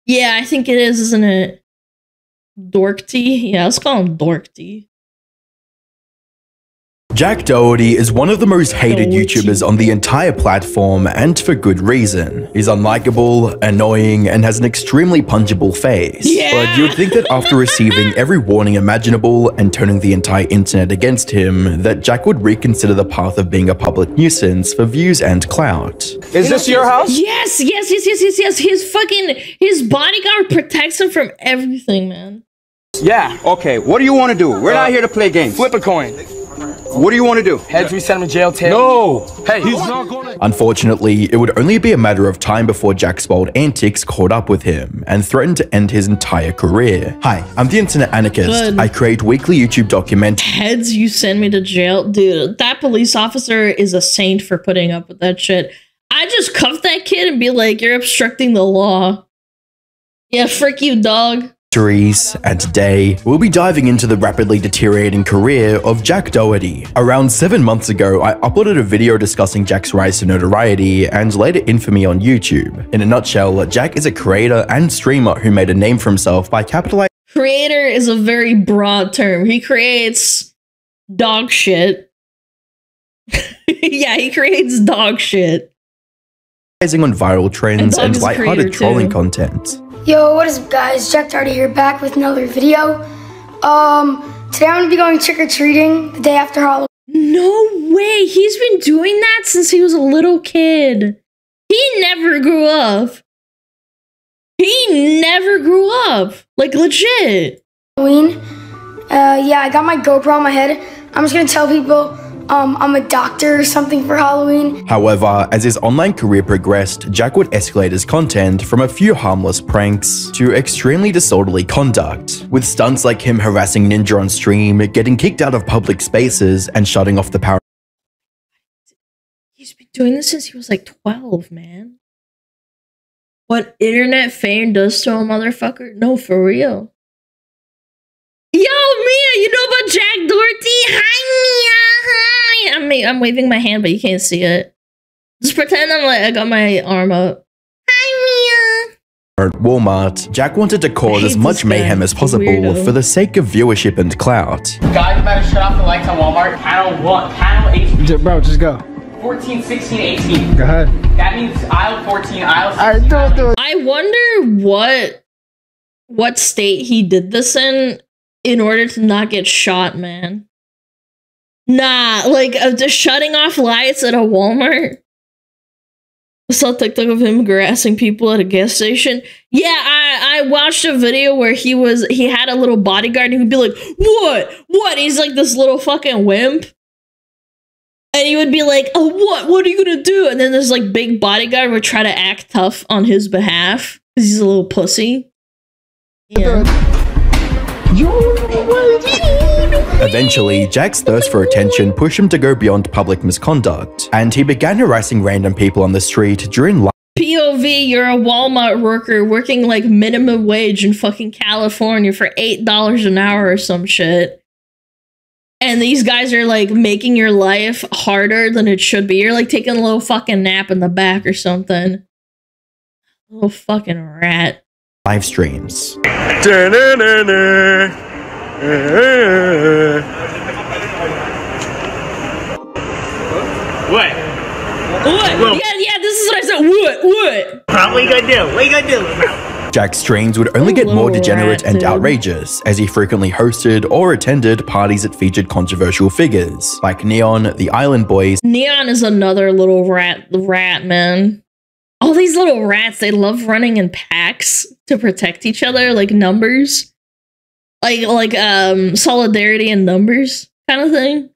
Yeah, I think it is, isn't it? Doherty? Yeah, let's call him Doherty. Jack Doherty is one of the most hated YouTubers on the entire platform, and for good reason. He's unlikable, annoying, and has an extremely punchable face. Yeah. But you'd think that after receiving every warning imaginable and turning the entire internet against him, that Jack would reconsider the path of being a public nuisance for views and clout. Is this your house? Yes. His bodyguard protects him from everything, man. Yeah, okay. What do you want to do? We're not here to play games. Flip a coin. What do you want to do? Heads, we send him to jail. Tails. No! Hey, he's not gonna. Unfortunately, it would only be a matter of time before Jack's bold antics caught up with him and threatened to end his entire career. Hi, I'm the Internet Anarchist. Good. I create weekly YouTube documentaries. Heads, you send me to jail. Dude, that police officer is a saint for putting up with that shit. I just cuff that kid and be like, you're obstructing the law. Yeah, frick you, dog. And today, we'll be diving into the rapidly deteriorating career of Jack Doherty. Around 7 months ago, I uploaded a video discussing Jack's rise to notoriety and later infamy on YouTube. In a nutshell, Jack is a creator and streamer who made a name for himself by capitalizing. Creator is a very broad term. He creates dog shit. Yeah, he creates dog shit. On viral trends and lighthearted trolling content. Yo, what is up, guys? Jack Doherty here, back with another video. Today I'm gonna be going trick-or-treating the day after Halloween. No way! He's been doing that since he was a little kid. He never grew up. He never grew up. Like, legit. Halloween. Yeah, I got my GoPro on my head. I'm just gonna tell people I'm a doctor or something for Halloween. However, as his online career progressed, Jack would escalate his content from a few harmless pranks to extremely disorderly conduct, with stunts like him harassing Ninja on stream, getting kicked out of public spaces, and shutting off the power. He's been doing this since he was like 12, man. What internet fame does to a motherfucker? No, for real. Yo, Mia, you know about Jack Doherty? Hi, Mia. Hi. I'm waving my hand, but you can't see it. Just pretend I'm like, I got my arm up. Hi, Mia. At Walmart, Jack wanted to cause as much mayhem as possible for the sake of viewership and clout. Guys, you better shut off the lights on Walmart. Panel 1, panel 18. Bro, just go. 14, 16, 18. Go ahead. That means aisle 14, aisle 16. Alright, do it. I wonder what state he did this in order to not get shot, man. Nah, like just shutting off lights at a Walmart. I saw a TikTok of him harassing people at a gas station. Yeah, I watched a video where he had a little bodyguard and he would be like, what? He's like this little fucking wimp. And he would be like, oh, what are you gonna do? And then this like big bodyguard would try to act tough on his behalf because he's a little pussy. Yeah. Eventually, Jack's thirst for attention pushed him to go beyond public misconduct, and he began harassing random people on the street during POV, you're a Walmart worker working like minimum wage in fucking California for $8 an hour or some shit. And these guys are like making your life harder than it should be. You're like taking a little fucking nap in the back or something. Little fucking rat. Live streams. What? Yeah, this is what I said. What? What you gonna do? What you gonna do? Jack's streams would only get more degenerate and outrageous as he frequently hosted or attended parties that featured controversial figures like Neon, the Island Boys. Neon is another little rat, man. All these little rats, they love running in packs to protect each other, like numbers. Like solidarity in numbers kind of thing.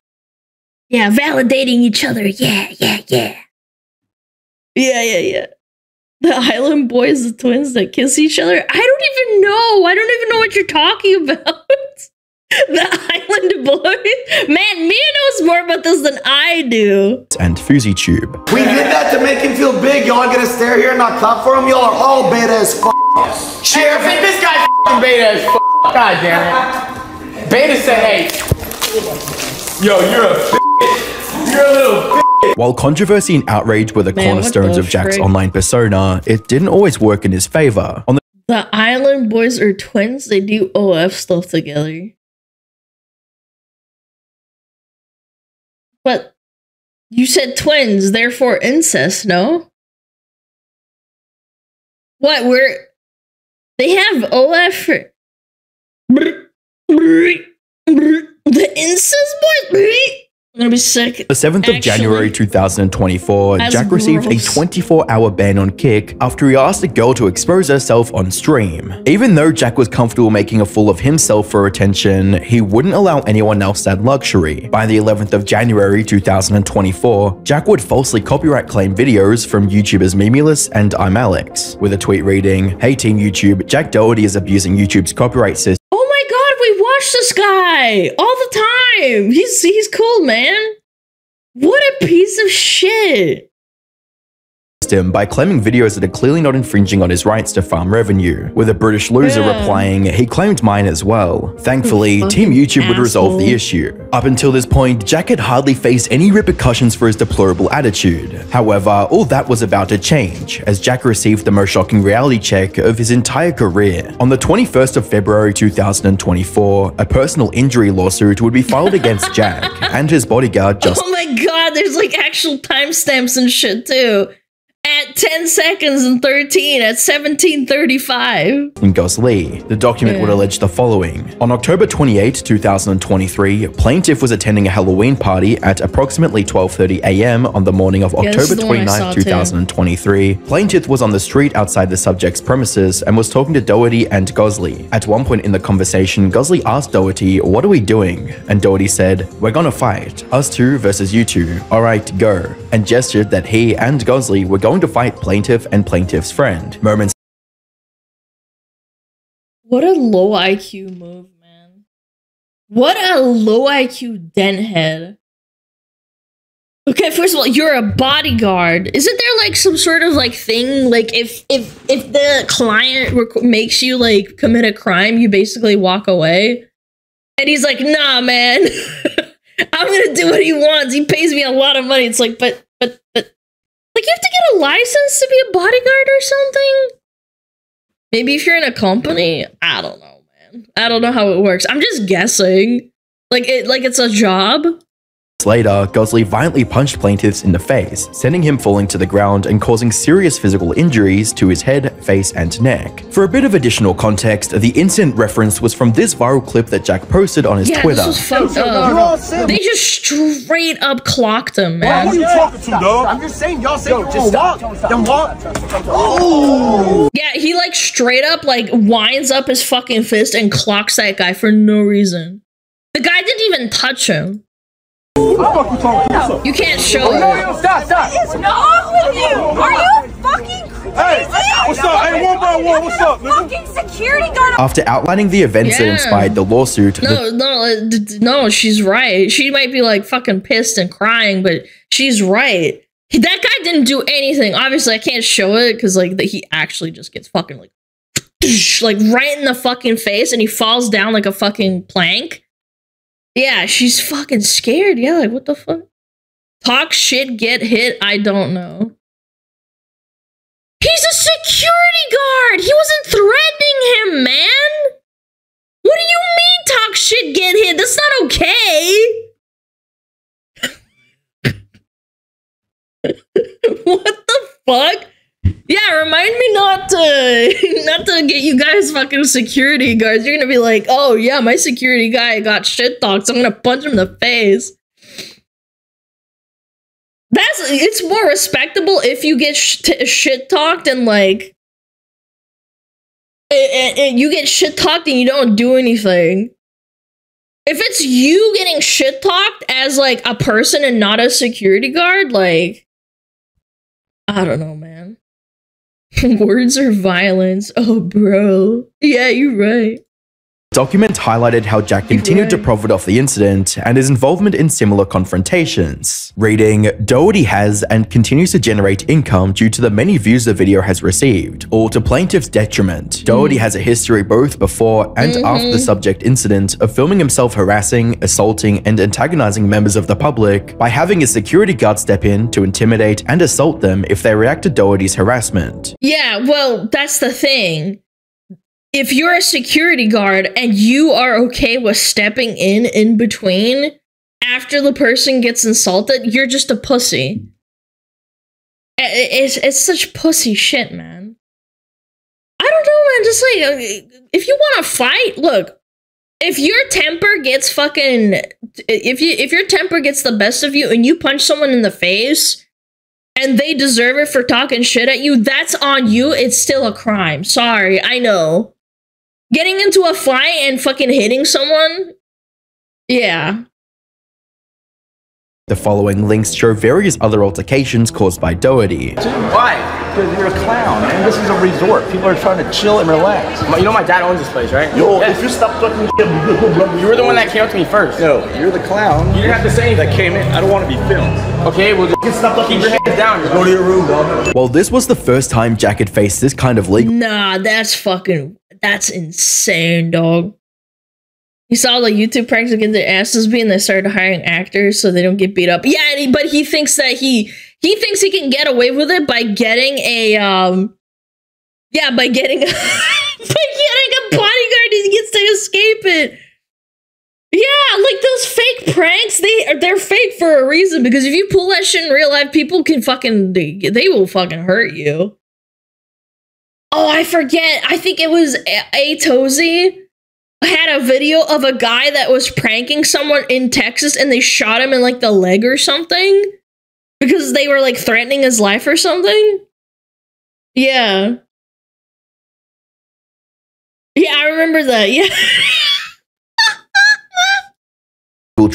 Yeah, validating each other. Yeah. The Island Boys, the twins that kiss each other. I don't even know what you're talking about. The Island Boys. Man, Mia knows more about this than I do. And FusiTube. We did that to make him feel big. Y'all gonna stare here and not clap for him? Y'all are all beta as f***. Sheriff, this guy's f***ing beta as f***. God damn it. Beta said, hey. Yo, you're a You're a little While controversy and outrage were the cornerstones of Jack's online persona, it didn't always work in his favor. The Island Boys are twins. They do OF stuff together. But you said twins, therefore incest, no? What, they have OF the incest boys? I'm gonna be sick. The 7th of January 2024, Jack received a 24-hour ban on Kick after he asked a girl to expose herself on stream. Even though Jack was comfortable making a fool of himself for attention, he wouldn't allow anyone else that luxury. By the 11th of January 2024, Jack would falsely copyright claim videos from YouTubers Mimulus and I'm Alex, with a tweet reading, "Hey Team YouTube, Jack Doherty is abusing YouTube's copyright system." Oh my god, we watch this guy all the time. He's cool, man. What a piece of shit. By claiming videos that are clearly not infringing on his rights to farm revenue, with a British loser replying, "He claimed mine as well." Thankfully, Team YouTube would resolve the issue. Up until this point, Jack had hardly faced any repercussions for his deplorable attitude. However, all that was about to change, as Jack received the most shocking reality check of his entire career. On the 21st of February 2024, a personal injury lawsuit would be filed against Jack and his bodyguard Justin. Oh my god, there's like actual timestamps and shit too. At 10 seconds and 13 at 17:35. In Gosley. The document would allege the following. On October 28, 2023, plaintiff was attending a Halloween party at approximately 12:30 a.m. on the morning of October 29, 2023. Plaintiff was on the street outside the subject's premises and was talking to Doherty and Gosley. At one point in the conversation, Gosley asked Doherty, "What are we doing?" And Doherty said, "We're gonna fight. Us two versus you two. Alright, go." And gestured that he and Gosley were going to fight plaintiff and plaintiff's friend. Moments. What a low IQ move, man. What a low IQ denthead. Okay, first of all, you're a bodyguard. Isn't there like some sort of like thing, like if the client makes you like commit a crime, you basically walk away? And he's like, "Nah, man, I'm gonna do what he wants. He pays me a lot of money." It's like, but like, you have to get a license to be a bodyguard or something? Maybe if you're in a company? I don't know, man. I don't know how it works. I'm just guessing. Like it's a job. Later, Gosley violently punched plaintiff in the face, sending him falling to the ground and causing serious physical injuries to his head, face, and neck. For a bit of additional context, the incident referenced was from this viral clip that Jack posted on his Twitter. This was fucked up. They just straight up clocked him, man. What are you talking to, dog? I'm just saying, y'all say you're gonna walk. Then walk. Oh! Yeah, he like straight up like winds up his fucking fist and clocks that guy for no reason. The guy didn't even touch him. You can't show it. Stop. What is wrong with you? Are you fucking crazy? Hey, what's up? Hey, one by one, what's up, nigga? Fucking security guard. After outlining the events that inspired the lawsuit, No, she's right. She might be like fucking pissed and crying, but she's right. That guy didn't do anything. Obviously, I can't show it because like he actually just gets fucking like right in the fucking face, and he falls down like a fucking plank. Yeah, she's fucking scared. Yeah, like, what the fuck? Talk shit, get hit, I don't know. He's a security guard! He wasn't threatening him, man! What do you mean, talk shit, get hit? That's not okay! What the fuck? Yeah, remind me not to get you guys fucking security guards. You're gonna be like, "Oh yeah, my security guy got shit talked, so I'm gonna punch him in the face." It's more respectable if you get shit talked and like you get shit talked and you don't do anything. If it's you getting shit talked as like a person and not a security guard, like I don't know, man. Words are violence. Oh, bro. Yeah, you're right. Documents highlighted how Jack continued to profit off the incident and his involvement in similar confrontations. Reading, Doherty has and continues to generate income due to the many views the video has received, all to plaintiff's detriment. Doherty has a history both before and after the subject incident of filming himself harassing, assaulting, and antagonizing members of the public by having a security guard step in to intimidate and assault them if they react to Doherty's harassment. Yeah, well, that's the thing. If you're a security guard and you are okay with stepping in between after the person gets insulted, you're just a pussy. It's such pussy shit, man. I don't know, man. Just like, if you want to fight, look, if your temper gets if your temper gets the best of you and you punch someone in the face and they deserve it for talking shit at you, that's on you. It's still a crime. Sorry, I know. Getting into a fight and fucking hitting someone? Yeah. The following links show various other altercations caused by Doherty. Why? Because you're a clown, man. This is a resort. People are trying to chill and relax. You know my dad owns this place, right? Yo, if you stop talking to You were the one that came up to me first. No, you're the clown. You didn't have to say anything. That came in. I don't want to be filmed. Okay, well, just stop keep your hands down. Go to your room, dog. While this was the first time Jack had faced this kind of legal Nah, that's insane, dog. You saw the YouTube pranks get their asses beat and they started hiring actors so they don't get beat up. Yeah, but he thinks that he thinks he can get away with it by getting a by getting a bodyguard. He gets to escape it. Yeah, like those fake pranks, they're fake for a reason, because if you pull that shit in real life, people can they will fucking hurt you. Oh, I forget. I think it was A Tozy had a video of a guy that was pranking someone in Texas and they shot him in like the leg or something because they were like threatening his life or something. Yeah. Yeah, I remember that. Yeah.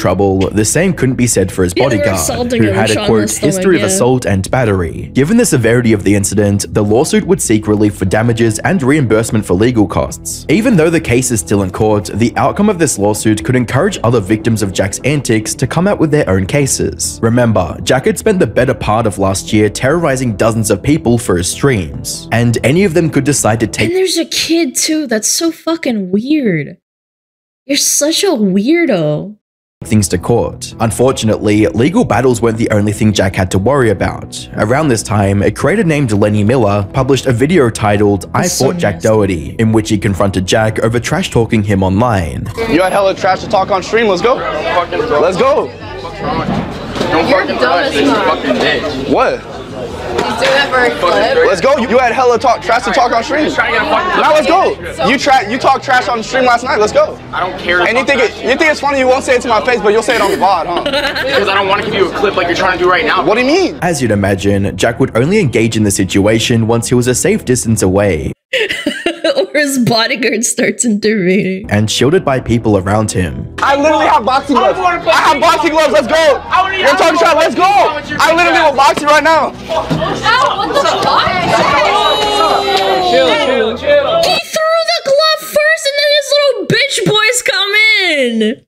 trouble, the same couldn't be said for his bodyguard, who had a quote history of assault and battery. Given the severity of the incident, the lawsuit would seek relief for damages and reimbursement for legal costs. Even though the case is still in court, the outcome of this lawsuit could encourage other victims of Jack's antics to come out with their own cases. Remember, Jack had spent the better part of last year terrorizing dozens of people for his streams, and any of them could decide to take— And there's a kid too, that's so fucking weird. You're such a weirdo. Things to court. Unfortunately, legal battles weren't the only thing Jack had to worry about. Around this time, a creator named Lenny Miller published a video titled "I Fought Jack Doherty," in which he confronted Jack over trash-talking him online. You had hella trash to talk on stream, let's go. Let's go. You're dumb as fuck. What? He's doing that for a clip. Let's go. You had hella trash to talk on stream. Now let's go. You talked trash on the stream last night. Let's go. I don't care. And you think it's funny? You won't say it to my face, but you'll say it on the VOD, huh? Because I don't want to give you a clip like you're trying to do right now. What do you mean? As you'd imagine, Jack would only engage in the situation once he was a safe distance away. Or his bodyguard starts intervening. And shielded by people around him. I literally have boxing gloves. I have boxing gloves. Let's go. You're talking trash. Let's go. I literally will box you right now. Ow, what the fuck? Chill. He threw the glove first and then his little bitch boys come in.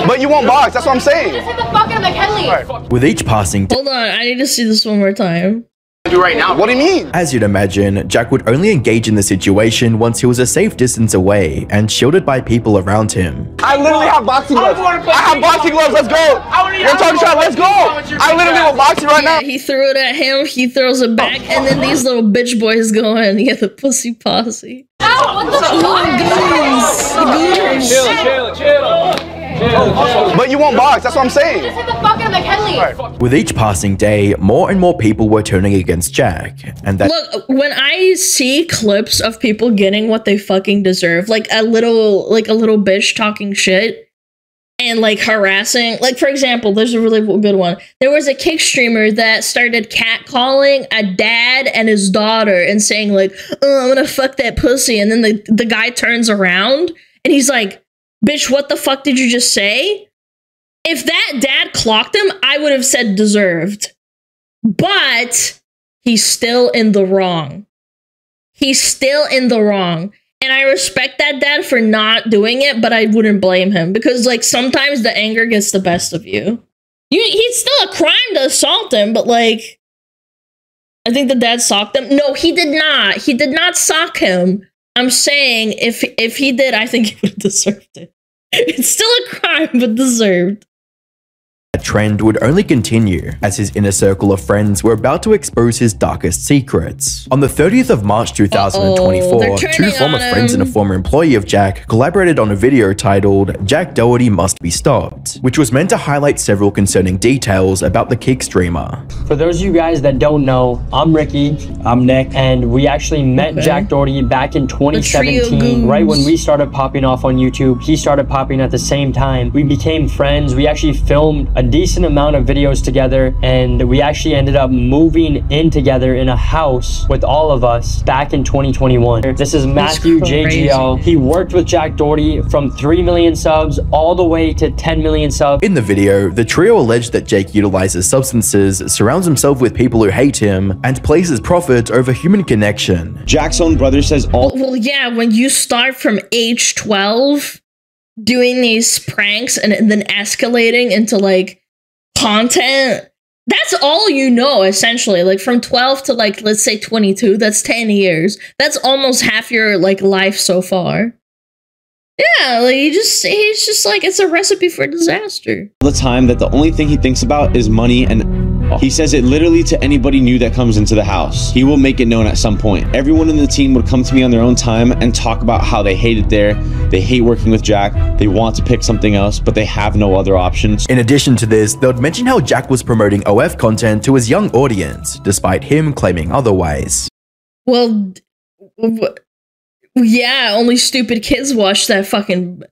But you won't box. That's what I'm saying. Just hit the fucking McKinley. With each passing Hold on, I need to see this one more time. Do right now. What do you mean? As you'd imagine, Jack would only engage in the situation once he was a safe distance away and shielded by people around him. I literally have boxing gloves. I have boxing gloves. Let's go. You're talking trash. Let's go. I literally will box you right now. He threw it at him, he throws it back, and then these little bitch boys go in. Yeah, the pussy posse. Ow, what the fuck? Chill. But you won't box. That's what I'm saying. Just hit the fucking McKinley. With each passing day, more and more people were turning against Jack, and that— Look, when I see clips of people getting what they fucking deserve, like a little bitch talking shit and like harassing, like for example, there's a really good one. There was a Kick streamer that started catcalling a dad and his daughter and saying like, "Oh, I'm gonna fuck that pussy," and then the guy turns around and he's like, "Bitch, what the fuck did you just say?" If that dad clocked him, I would have said deserved. But he's still in the wrong. He's still in the wrong. And I respect that dad for not doing it, but I wouldn't blame him because like sometimes the anger gets the best of you. He's still a crime to assault him, but like I think the dad socked him. No, he did not. He did not sock him. I'm saying if he did, I think he would have deserved it. It's still a crime, but deserved. That trend would only continue as his inner circle of friends were about to expose his darkest secrets. On the 30th of March 2024, two former friends and a former employee of Jack collaborated on a video titled "Jack Doherty Must Be Stopped," which was meant to highlight several concerning details about the kick streamer. For those of you guys that don't know, I'm Ricky, I'm Nick, and we actually met Jack Doherty back in 2017, right when we started popping off on YouTube. He started popping at the same time. We became friends. We actually filmed a decent amount of videos together, and we actually ended up moving in together in a house with all of us back in 2021. This is Matthew JGL. He worked with Jack Doherty from 3 million subs all the way to 10 million subs. In the video, the trio alleged that Jake utilizes substances, surrounds himself with people who hate him, and places profit over human connection. Jack's own brother says Well, yeah, when you start from age 12 doing these pranks and then escalating into like content, that's all you know essentially. Like from 12 to like let's say 22, that's 10 years. That's almost half your like life so far. Yeah, like he's just like, it's a recipe for disaster. all the time that the only thing he thinks about is money, and he says it literally to anybody new that comes into the house. He will make it known at some point. Everyone in the team would come to me on their own time and talk about how they hate it there. They hate working with Jack. They want to pick something else, but they have no other options. In addition to this, they would mention how Jack was promoting OF content to his young audience, despite him claiming otherwise. Well, yeah, only stupid kids watch that fucking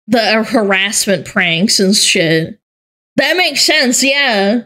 the harassment pranks and shit. That makes sense, yeah.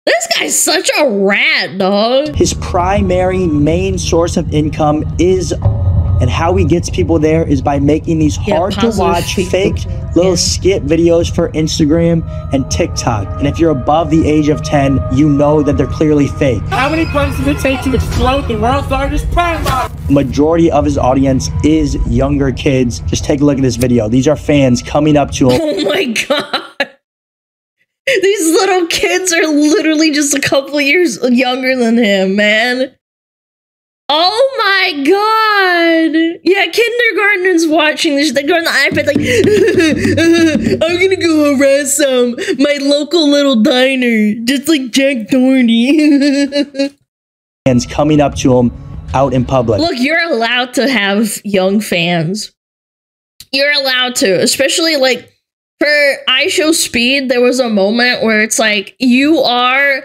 This guy's such a rat, dog. His primary main source of income is, and how he gets people there is by making these hard to watch fake little skit videos for Instagram and TikTok. And if you're above the age of 10, you know that they're clearly fake. How many punches does it take to explode the world's largest prank bot? Majority of his audience is younger kids. Just take a look at this video. These are fans coming up to him. Oh my god. These little kids are literally just a couple years younger than him, man. Oh my god. Yeah, kindergartners watching this. They go on the iPad like, I'm gonna go harass my local little diner, just like Jack Doherty. Fans coming up to him out in public. Look, you're allowed to have young fans. You're allowed to, especially like for I Show Speed, there was a moment where it's like, you are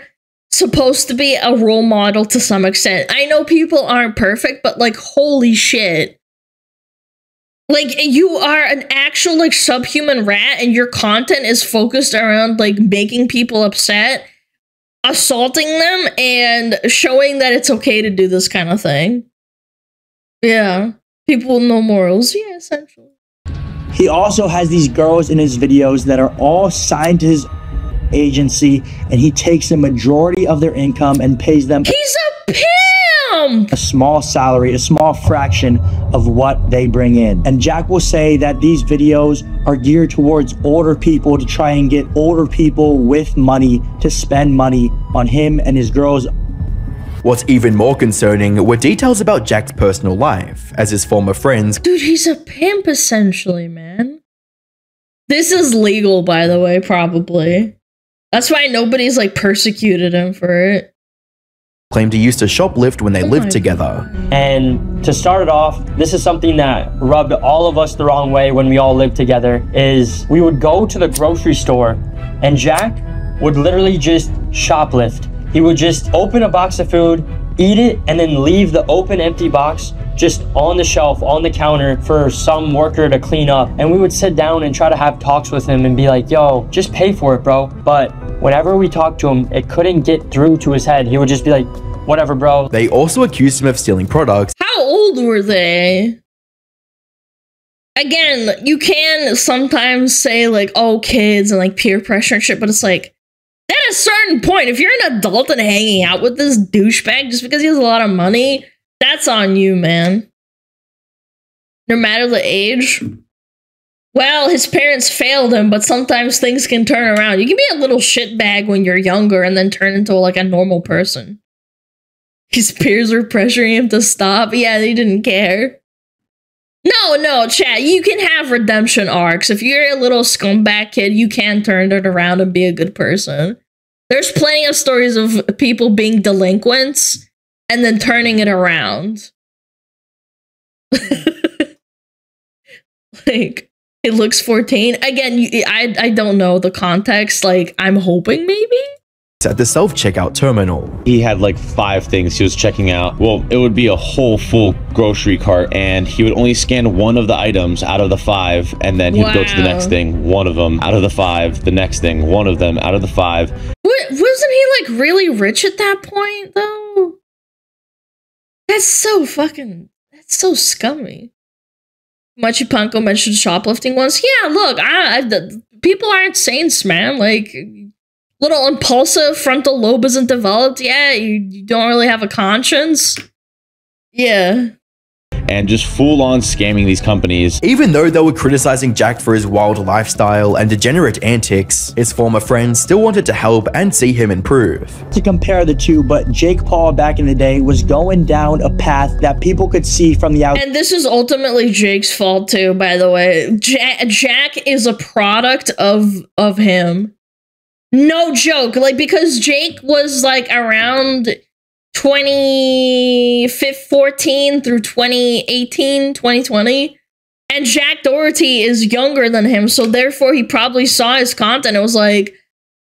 supposed to be a role model to some extent. I know people aren't perfect, but like, holy shit. Like, you are an actual like subhuman rat and your content is focused around like making people upset, assaulting them, and showing that it's okay to do this kind of thing. Yeah. People with no morals. Yeah, essentially. He also has these girls in his videos that are all signed to his agency, and he takes the majority of their income and pays them. He's a pimp! A small salary, a small fraction of what they bring in. And Jack will say that these videos are geared towards older people to try and get older people with money to spend money on him and his girls. What's even more concerning were details about Jack's personal life, as his former friends— Dude, he's a pimp essentially, man. This is legal, by the way, probably. That's why nobody's like persecuted him for it. —claimed he used to shoplift when they lived together. And to start it off, this is something that rubbed all of us the wrong way when we all lived together, is we would go to the grocery store and Jack would literally just shoplift. He would just open a box of food, eat it, and then leave the open empty box just on the shelf, on the counter for some worker to clean up. And we would sit down and try to have talks with him and be like, yo, just pay for it, bro. But whenever we talked to him, it couldn't get through to his head. He would just be like, whatever, bro. They also accused him of stealing products. How old were they? Again, you can sometimes say like, oh, kids and like peer pressure and shit, but it's like, at a certain point, if you're an adult and hanging out with this douchebag just because he has a lot of money, that's on you, man. No matter the age. Well, his parents failed him, but sometimes things can turn around. You can be a little shitbag when you're younger and then turn into like a normal person. His peers were pressuring him to stop. Yeah, they didn't care. No, chat, you can have redemption arcs. If you're a little scumbag kid, you can turn it around and be a good person. There's plenty of stories of people being delinquents and then turning it around. Like, it looks 14. Again, I don't know the context. Like, I'm hoping maybe? At the self-checkout terminal. He had like 5 things he was checking out. Well, it would be a whole full grocery cart, and he would only scan one of the items out of the 5, and then he'd go to the next thing, one of them out of the 5, the next thing, one of them out of the 5. Wasn't he like really rich at that point though? That's so scummy. Machipanko mentioned shoplifting once. Yeah, look, people aren't saints, man. Like, little impulsive, frontal lobe isn't developed. Yeah, you don't really have a conscience. Yeah. And just full-on scamming these companies. Even though they were criticizing Jack for his wild lifestyle and degenerate antics, his former friends still wanted to help and see him improve. To compare the two, but Jake Paul back in the day was going down a path that people could see from the outside. And this is ultimately Jake's fault too, by the way. Jack is a product of him. No joke. Like, because Jake was like around 2014 through 2018, 2020. And Jack Doherty is younger than him, so therefore he probably saw his content and was like,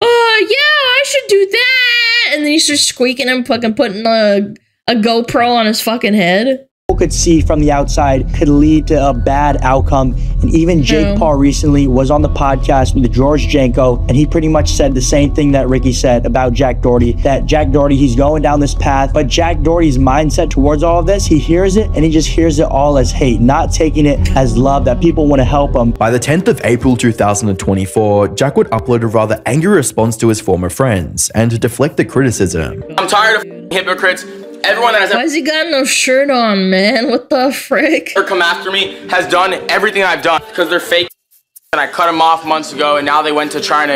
oh, yeah, I should do that. And then he starts squeaking and fucking putting a GoPro on his fucking head. Could see from the outside could lead to a bad outcome. And even Jake Paul recently was on the podcast with George Janko, and he pretty much said the same thing that Ricky said about Jack Doherty, that Jack Doherty, he's going down this path, but Jack Doherty's mindset towards all of this, he hears it and he just hears it all as hate, not taking it as love, that people want to help him. By the 10th of April 2024, Jack would upload a rather angry response to his former friends and to deflect the criticism. I'm tired of hypocrites. Everyone that has Why has he got no shirt on, man? What the frick? ever come after me has done everything I've done because they're fake, and I cut them off months ago, and now they went to trying to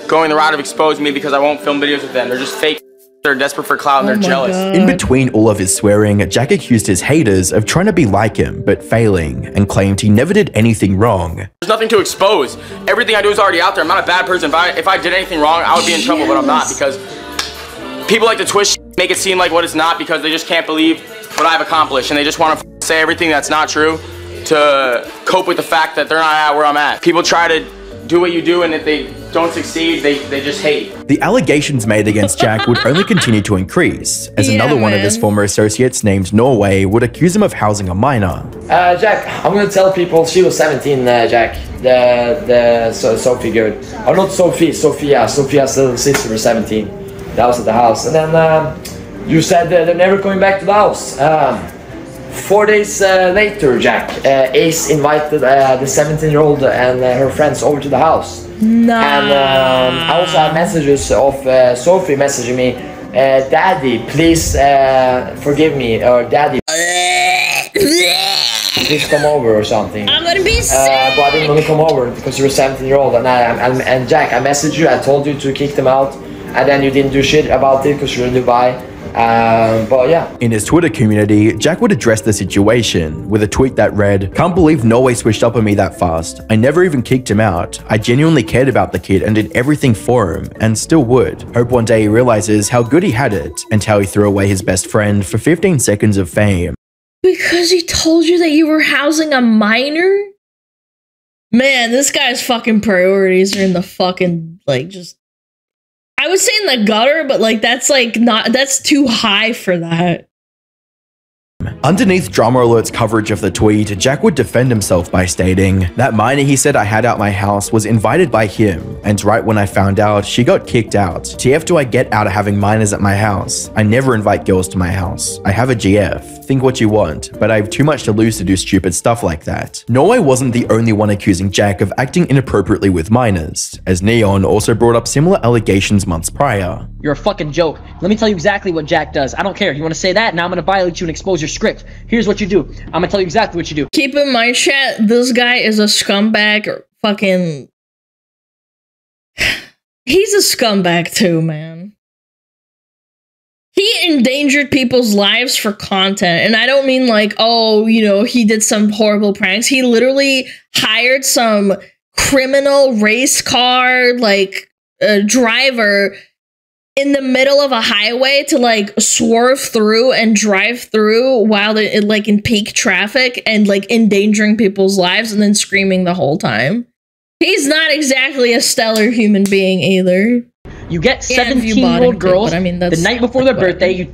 going the route of exposing me because I won't film videos with them. They're just fake. They're desperate for clout and they're jealous. In between all of his swearing, Jack accused his haters of trying to be like him, but failing, and claimed he never did anything wrong. There's nothing to expose. Everything I do is already out there. I'm not a bad person. If I did anything wrong, I would be in trouble, but I'm not, because people like to twist make it seem like what it's not because they just can't believe what I've accomplished, and they just want to say everything that's not true to cope with the fact that they're not at where I'm at. People try to do what you do, and if they don't succeed, they just hate. The allegations made against Jack would only continue to increase, as another one of his former associates named Norway would accuse him of housing a minor. Jack, I'm gonna tell people she was 17, Jack. Sophie girl. Oh, not Sophie, Sophia. Sophia's little sister was 17. That was at the house. And then you said they're never coming back to the house. 4 days later, Jack, Ace invited the 17-year-old and her friends over to the house. No. And I also have messages of Sophie messaging me, Daddy, please forgive me, or Daddy, please come over or something. I'm gonna be sick. But I didn't want to come over because you're a 17-year-old. And Jack, I messaged you, I told you to kick them out. And then you didn't do shit about it because you're in Dubai. But yeah. In his Twitter community, Jack would address the situation with a tweet that read, "Can't believe Norway switched up on me that fast. I never even kicked him out. I genuinely cared about the kid and did everything for him, and still would. Hope one day he realizes how good he had it and how he threw away his best friend for 15 seconds of fame." Because he told you that you were housing a minor? Man, this guy's fucking priorities are in the fucking, like, just... I would say in the gutter, but like that's too high for that. Underneath Drama Alert's coverage of the tweet, Jack would defend himself by stating, "That minor he said I had at my house was invited by him, and right when I found out, she got kicked out. TF do I get out of having minors at my house? I never invite girls to my house. I have a GF. Think what you want, but I have too much to lose to do stupid stuff like that." Norway wasn't the only one accusing Jack of acting inappropriately with minors, as Neon also brought up similar allegations months prior. You're a fucking joke. Let me tell you exactly what Jack does. I don't care. You want to say that? Now I'm going to violate you and expose your script. script. Here's what you do. I'm gonna tell you exactly what you do. Keep in mind, chat, this guy is a scumbag. Fucking... He's a scumbag too, man. He endangered people's lives for content. And I don't mean like, oh, you know, he did some horrible pranks. He literally hired some criminal race car, like, driver in the middle of a highway to like swerve through and drive through while they're like in peak traffic and like endangering people's lives and then screaming the whole time. He's not exactly a stellar human being either. You get 17-year-old girls the night before their birthday. You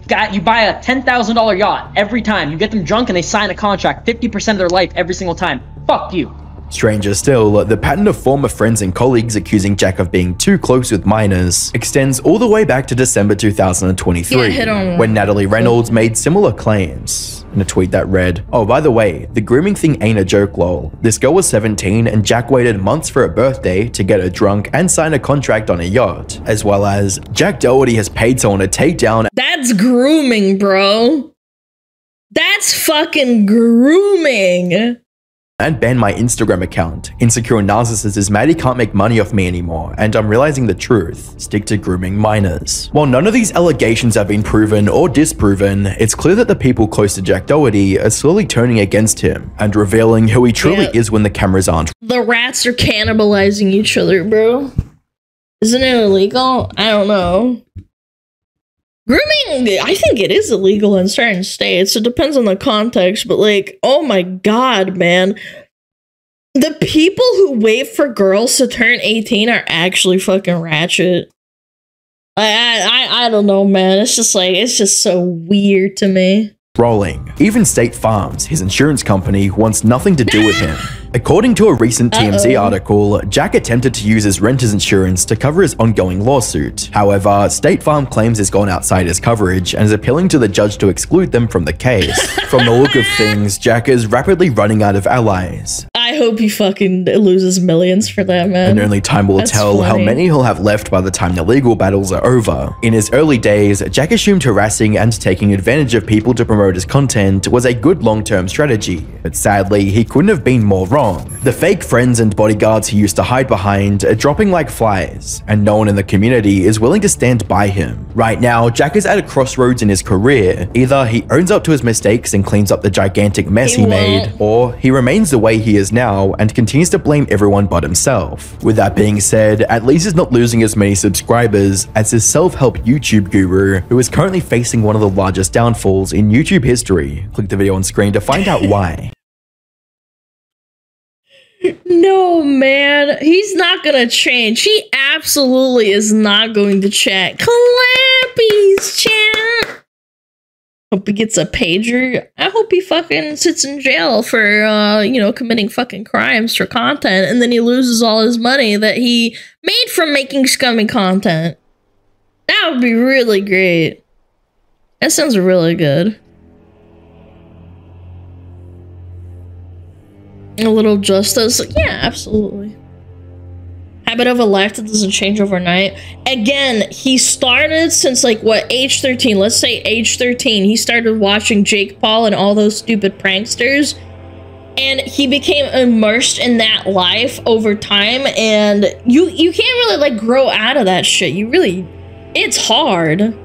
buy a $10,000 yacht every time. You get them drunk and they sign a contract 50% of their life every single time. Fuck you. Stranger still, the pattern of former friends and colleagues accusing Jack of being too close with minors extends all the way back to December 2023, when Natalie Reynolds made similar claims. In a tweet that read, "Oh, by the way, the grooming thing ain't a joke, lol. This girl was 17 and Jack waited months for her birthday to get her drunk and sign a contract on a yacht," as well as, "Jack Doherty has paid someone to take down..." That's grooming, bro. That's fucking grooming. "And ban my Instagram account. Insecure narcissist is mad he can't make money off me anymore, and I'm realizing the truth. Stick to grooming minors." While none of these allegations have been proven or disproven, it's clear that the people close to Jack Doherty are slowly turning against him and revealing who he truly is when the cameras aren't. The rats are cannibalizing each other, bro. Isn't it illegal? I don't know. Grooming, I think it is illegal in certain states. It depends on the context, but like, oh my god, man. The people who wait for girls to turn 18 are actually fucking ratchet. I don't know, man. It's just like, it's just so weird to me. Rolling. Even State Farms, his insurance company, wants nothing to do with him. According to a recent TMZ article, Jack attempted to use his renter's insurance to cover his ongoing lawsuit. However, State Farm claims it's gone outside his coverage and is appealing to the judge to exclude them from the case. From the look of things, Jack is rapidly running out of allies. I hope he fucking loses millions for that, man. And only time will tell how many he'll have left by the time the legal battles are over. In his early days, Jack assumed harassing and taking advantage of people to promote his content was a good long-term strategy, but sadly, he couldn't have been more wrong. The fake friends and bodyguards he used to hide behind are dropping like flies, and no one in the community is willing to stand by him. Right now, Jack is at a crossroads in his career. Either he owns up to his mistakes and cleans up the gigantic mess he made, or he remains the way he is now and continues to blame everyone but himself. With that being said, at least he's not losing as many subscribers as his self-help YouTube guru, who is currently facing one of the largest downfalls in YouTube history. Click the video on screen to find out why. No, man. He's not gonna change. He absolutely is not going to chat. Clappies, chat. Hope he gets a pager. I hope he fucking sits in jail for, you know, committing fucking crimes for content, and then he loses all his money that he made from making scummy content. That would be really great. That sounds really good. A little justice. Yeah, absolutely. Habit of a life that doesn't change overnight. Again, he started since like what, age 13? Let's say age 13. He started watching Jake Paul and all those stupid pranksters. And he became immersed in that life over time. And you can't really like grow out of that shit. You really, it's hard.